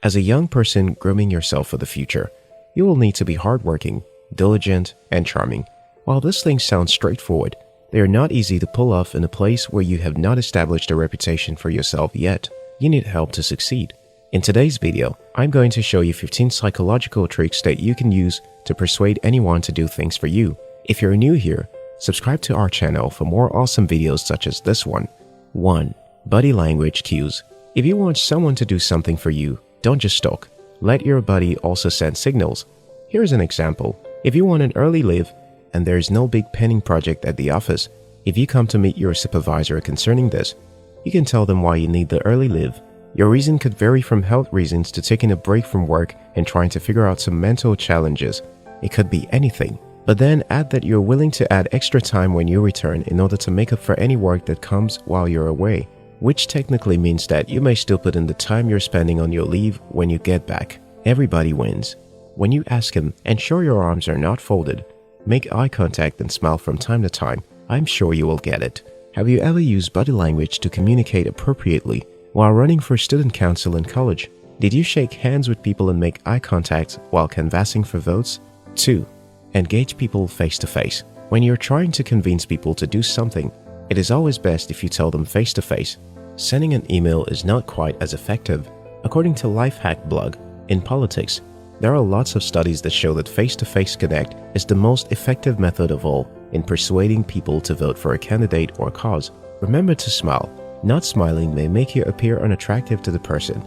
As a young person grooming yourself for the future, you will need to be hardworking, diligent, and charming. While these things sound straightforward, they are not easy to pull off in a place where you have not established a reputation for yourself yet. You need help to succeed. In today's video, I'm going to show you 15 psychological tricks that you can use to persuade anyone to do things for you. If you're new here, subscribe to our channel for more awesome videos such as this one. 1. Body language cues. If you want someone to do something for you, don't just talk. Let your body also send signals. Here's an example. If you want an early leave and there is no big pending project at the office, if you come to meet your supervisor concerning this, you can tell them why you need the early leave. Your reason could vary from health reasons to taking a break from work and trying to figure out some mental challenges. It could be anything. But then add that you're willing to add extra time when you return in order to make up for any work that comes while you're away, which technically means that you may still put in the time you're spending on your leave when you get back. Everybody wins. When you ask him, ensure your arms are not folded. Make eye contact and smile from time to time. I'm sure you will get it. Have you ever used body language to communicate appropriately while running for student council in college? Did you shake hands with people and make eye contact while canvassing for votes? 2. Engage people face to face. When you're trying to convince people to do something, it is always best if you tell them face to face. Sending an email is not quite as effective. According to Lifehack blog, in politics, there are lots of studies that show that face-to-face connect is the most effective method of all in persuading people to vote for a candidate or cause. Remember to smile. Not smiling may make you appear unattractive to the person.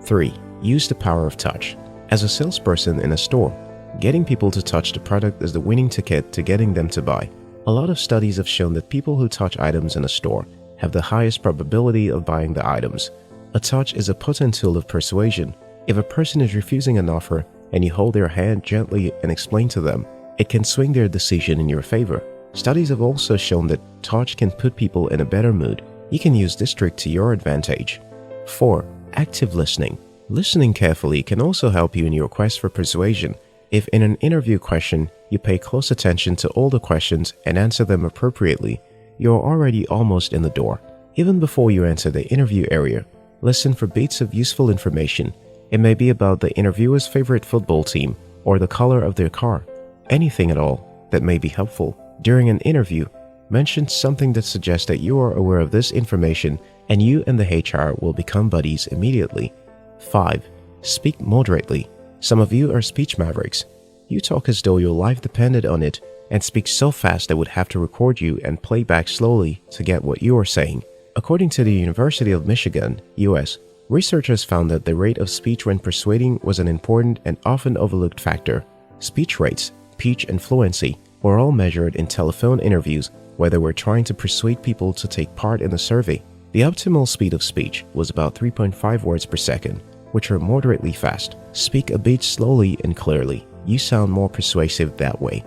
3. Use the power of touch. As a salesperson in a store, getting people to touch the product is the winning ticket to getting them to buy. A lot of studies have shown that people who touch items in a store have the highest probability of buying the items. A touch is a potent tool of persuasion. If a person is refusing an offer and you hold their hand gently and explain to them, it can swing their decision in your favor. Studies have also shown that touch can put people in a better mood. You can use this trick to your advantage. 4. Active listening. Listening carefully can also help you in your quest for persuasion. If in an interview question, you pay close attention to all the questions and answer them appropriately, you're already almost in the door. Even before you enter the interview area, listen for bits of useful information. It may be about the interviewer's favorite football team or the color of their car. Anything at all that may be helpful. During an interview, mention something that suggests that you are aware of this information and you and the HR will become buddies immediately. 5. Speak moderately. Some of you are speech mavericks. You talk as though your life depended on it and speak so fast they would have to record you and play back slowly to get what you are saying. According to the University of Michigan, US, researchers found that the rate of speech when persuading was an important and often overlooked factor. Speech rates, pitch, and fluency were all measured in telephone interviews where they were trying to persuade people to take part in the survey. The optimal speed of speech was about 3.5 words per second, which are moderately fast. Speak a bit slowly and clearly. You sound more persuasive that way.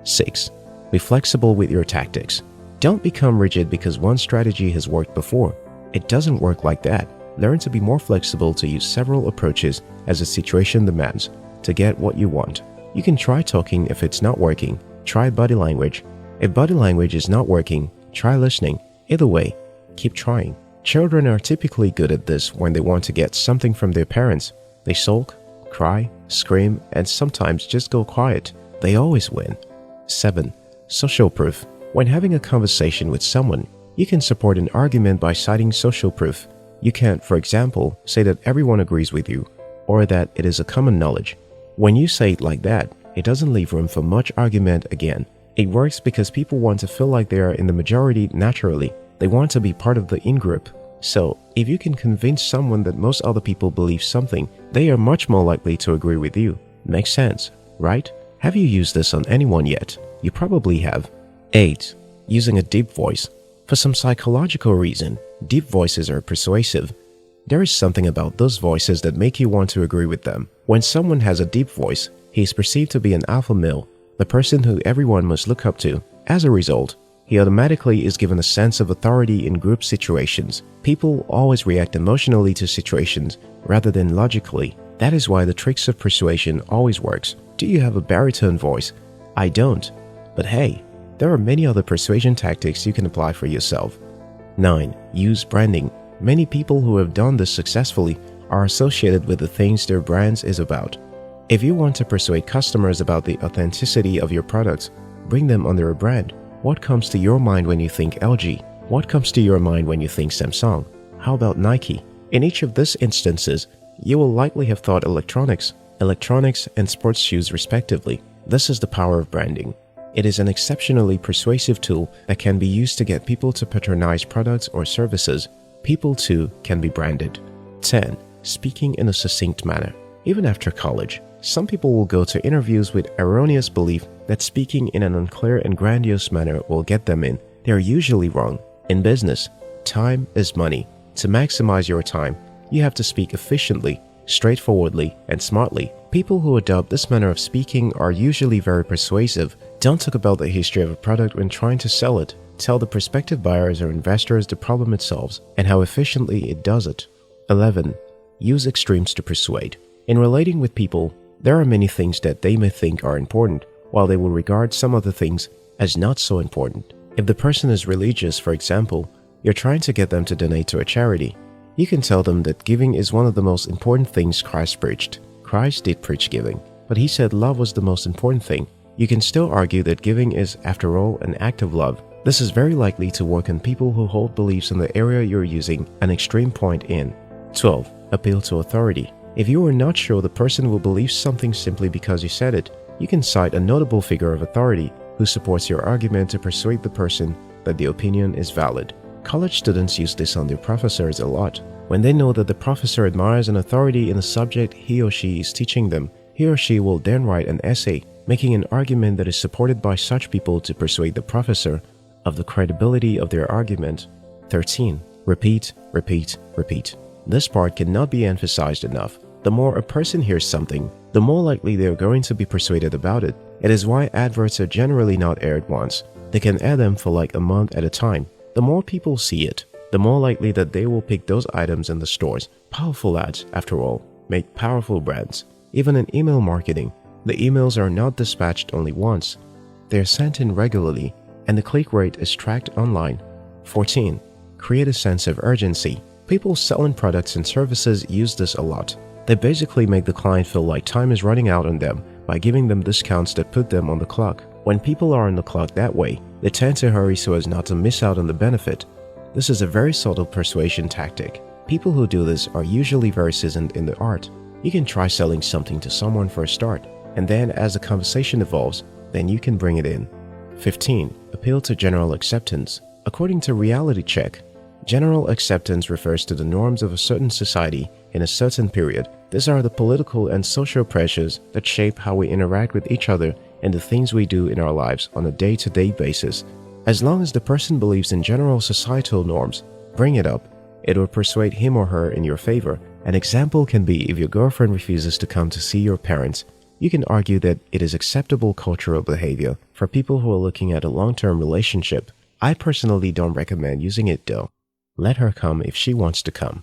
6. Be flexible with your tactics. Don't become rigid because one strategy has worked before. It doesn't work like that. Learn to be more flexible to use several approaches as the situation demands to get what you want. You can try talking if it's not working. Try body language. If body language is not working, try listening. Either way, keep trying. Children are typically good at this when they want to get something from their parents. They sulk, cry, scream, and sometimes just go quiet. They always win. 7. Social proof. When having a conversation with someone, you can support an argument by citing social proof. You can, for example, say that everyone agrees with you, or that it is a common knowledge. When you say it like that, it doesn't leave room for much argument again. It works because people want to feel like they are in the majority naturally. They want to be part of the in-group. So, if you can convince someone that most other people believe something, they are much more likely to agree with you. Makes sense, right? Have you used this on anyone yet? You probably have. 8. Using a deep voice. For some psychological reason, deep voices are persuasive. There is something about those voices that make you want to agree with them. When someone has a deep voice, he is perceived to be an alpha male, the person who everyone must look up to. As a result, he automatically is given a sense of authority in group situations. People always react emotionally to situations rather than logically. That is why the tricks of persuasion always works. Do you have a baritone voice? I don't. But hey, there are many other persuasion tactics you can apply for yourself. 9. Use branding. Many people who have done this successfully are associated with the things their brands is about. If you want to persuade customers about the authenticity of your products, bring them under a brand. What comes to your mind when you think LG? What comes to your mind when you think Samsung? How about Nike? In each of these instances, you will likely have thought electronics and sports shoes respectively. This is the power of branding. It is an exceptionally persuasive tool that can be used to get people to patronize products or services. People too can be branded. 10. Speaking in a succinct manner. Even after college, some people will go to interviews with erroneous belief that speaking in an unclear and grandiose manner will get them in. They are usually wrong. In business, time is money. To maximize your time, you have to speak efficiently, straightforwardly, and smartly. People who adopt this manner of speaking are usually very persuasive. Don't talk about the history of a product when trying to sell it. Tell the prospective buyers or investors the problem it solves and how efficiently it does it. 11. Use extremes to persuade. In relating with people, there are many things that they may think are important, while they will regard some other things as not so important. If the person is religious, for example, you're trying to get them to donate to a charity. You can tell them that giving is one of the most important things Christ preached. Christ did preach giving, but he said love was the most important thing. You can still argue that giving is, after all, an act of love. This is very likely to work on people who hold beliefs in the area you're using an extreme point in. 12. Appeal to authority. If you are not sure the person will believe something simply because you said it, you can cite a notable figure of authority who supports your argument to persuade the person that the opinion is valid. College students use this on their professors a lot. When they know that the professor admires an authority in a subject he or she is teaching them, he or she will then write an essay, making an argument that is supported by such people to persuade the professor of the credibility of their argument. 13. Repeat, repeat, repeat. This part cannot be emphasized enough. The more a person hears something, the more likely they are going to be persuaded about it. It is why adverts are generally not aired once. They can air them for like a month at a time. The more people see it, the more likely that they will pick those items in the stores. Powerful ads, after all, make powerful brands. Even in email marketing, the emails are not dispatched only once. They are sent in regularly, and the click rate is tracked online. 14. Create a sense of urgency. People selling products and services use this a lot. They basically make the client feel like time is running out on them by giving them discounts that put them on the clock. When people are on the clock that way, they tend to hurry so as not to miss out on the benefit. This is a very subtle persuasion tactic. People who do this are usually very seasoned in the art. You can try selling something to someone for a start, and then as the conversation evolves, then you can bring it in. 15. Appeal to general acceptance. According to Reality Check, general acceptance refers to the norms of a certain society in a certain period. These are the political and social pressures that shape how we interact with each other and the things we do in our lives on a day-to-day basis. As long as the person believes in general societal norms, bring it up. It will persuade him or her in your favor. An example can be if your girlfriend refuses to come to see your parents. You can argue that it is acceptable cultural behavior for people who are looking at a long-term relationship. I personally don't recommend using it though. Let her come if she wants to come.